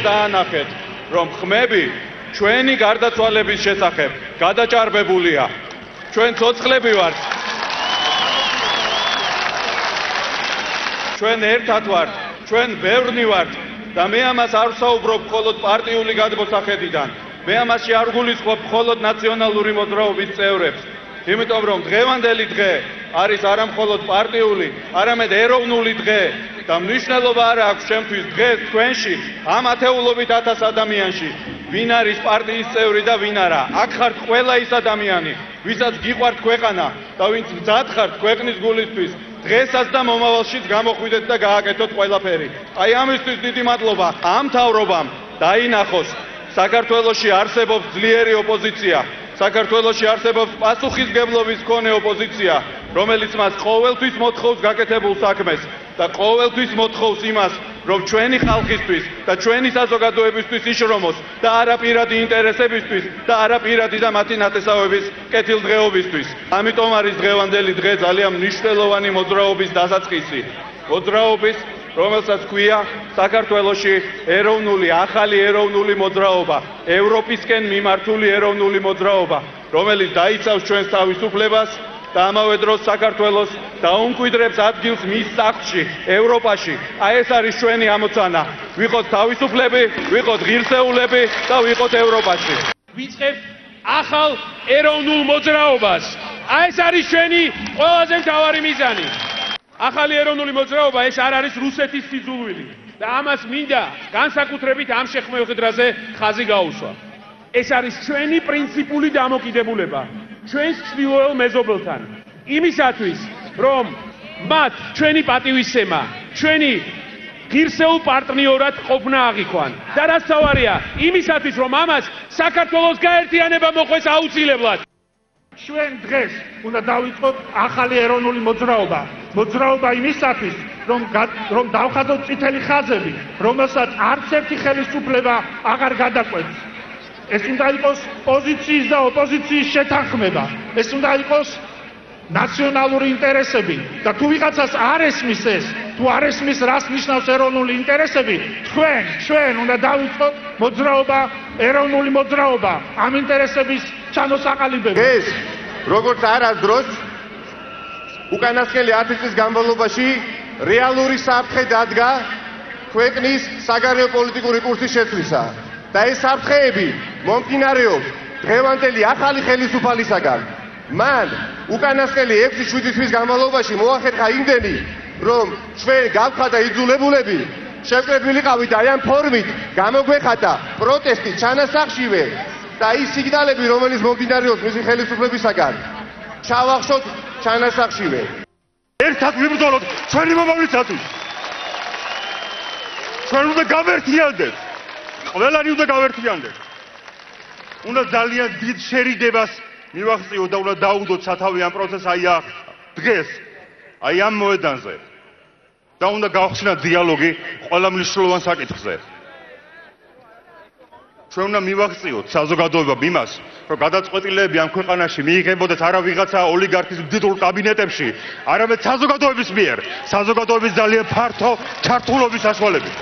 დაანახეთ, რომ ხმები ჩვენი გარდაცვალების შესახებ გადაჭარბებულია. ჩვენ ცოცხლები ვართ. ჩვენ ერთად ვართ, ჩვენ ბევრნი ვართ და მე ამას არ ვსაუბრობ მხოლოდ პარტიული გადმოსახედიდან. მე ამაში არ გულისხმობ მხოლოდ ნაციონალური მოძრაობის წევრებს. იმიტომ რომ დღევანდელი დღე არის არა მხოლოდ პარტიული, არამედ ეროვნული დღე და მნიშვნელობა არ აქვს ჩემთვის დღეს თქვენში ამ ათეულობით 1000 ადამიანში ვინ არის პარტიის წევრი და ვინ არა. აქ ხართ ყველა ის ადამიანი, ვისაც გიყვართ ქვეყანა და ვინც მზად ხართ ქვეყნის გულისთვის დღესაც და მომავალშიც გამოხვიდეთ და გააკეთოთ ყველაფერი. აი ამისთვის დიდი მადლობა. ამ მთავრობამ დაინახოს საქართველოში არსებობს ძლიერი ოპოზიცია. საქართველოში არსებობს პასუხისმგებლობის მქონე ოპოზიცია, რომელიც მას ყოველთვის მოთხოვს გაკეთებულ საქმეს და ყოველთვის მოთხოვს იმას, რომ ჩვენი ხალხისთვის და ჩვენი საზოგადოებისთვის იშრომოს და არა პირადი ინტერესებისთვის და არა პირადი და მათი ნათესავების კეთილდღეობისთვის. ამიტომ არის დღევანდელი დღე ძალიან მნიშვნელოვანი მოძრაობის დასაწყისი. მოძრაობის, რომელსაც ქვია საქართველოში ეროვნული, ახალი ეროვნული მოძრაობა, ევროპისკენ მიმართული ეროვნული მოძრაობა, რომელიც დაიცავს ჩვენს თავისუფლებას და ამავე დროს საქართველოს დაუმკვიდრებს ადგილს მის სახლში, ევროპაში. აი ეს არის ჩვენი ამოცანა. ვიყოთ თავისუფლები, ვიყოთ ღირსეულები და ვიყოთ ევროპაში. ვიწყებთ ახალ ეროვნულ მოძრაობას. აი ეს არის ჩვენი ყველაზე მთავარი მიზანი. ახალი ეროვნული მოძრაობა ეს არ არის რუსეთის სიძულვილი და ამას მინდა განსაკუთრებით ამ შეხვედრაზე ხაზი გაუსვა. ეს არის ჩვენი პრინციპული დამოკიდებულება ჩვენს ჩრდილოელ მეზობელთან იმისათვის რომ მათ ჩვენი პატივისცემა, ჩვენი ღირსეულ პარტნიორად ყოფნა აღიქვან და რაც თავარია იმისათვის რომ ამას საქართველოს გაერთიანება მოხდეს აუცილებლად. ჩვენ დღეს უნდა დავიწყოთ ახალი ეროვნული მოძრაობა. მოძრაობა იმისათვის, რომ დავხატოთ წითელი ხაზები, რომელსაც არც ერთი ხელისუფლება აღარ გადაკვეთს. ეს უნდა იყოს პოზიციის და ოპოზიციის შეთანხმება. ეს უნდა იყოს ნაციონალური ინტერესები და თუ ვიღაცას არ ესმის ეს, თუ არ ესმის რას ნიშნავს ეროვნული ინტერესები, ჩვენ უნდა დავიწყოთ მოძრაობა, ეროვნული მოძრაობა ამ ინტერესების ჩამოსაყალიბება. ეს როგორც არასდროს უკანასკნელი 10 წლის განმავლობაში რეალური საფრთხე დადგა ქვეყნის საგარეო პოლიტიკური კურსის შეცვლისა და ეს საფრთხეები მომდინარეობს დღევანდელი ახალი ხელისუფალისაგან. მან უკანასკნელი 6-7 თვის განმავლობაში მოახერხა იმდენი, რომ ჩვენ გავხადა იძულებულები შევკრებილიყავით აი ამ ფორმით, გამოგვეხატა პროტესტი ჩანასახშივე და ის სიგნალები, რომელიც მომდინარეობს მისი ხელისუფლებისაგან, ჩავახშოთ ჩანასახშივე. ერთად ვიბრძოლოთ ჩვენი მომავლისათვის. ჩვენ უნდა გავერთიანდეთ. ყველანი უნდა გავერთიანდეთ. უნდა ძალიან დიდ შერიდებას მივახციოთ და უნდა დაუდოთ სათავე ამ პროცესს აი დღეს, აი ამ მოედანზე. და უნდა გავხსნათ დიალოგი ყველა მნიშვნელოვან საკითხზე. ჩვენ უნდა მივახციოთ საზოგადოებამ იმას, რომ გადაწყვეტილებები ამ ქვეყანაში მიიღებოდათ არა ვიღაცა ოლიგარქის მდიდრულ კაბინეტებში, არამედ საზოგადოების მიერ, საზოგადოების ძალიან ფართო ჩართულობის საშუალებით.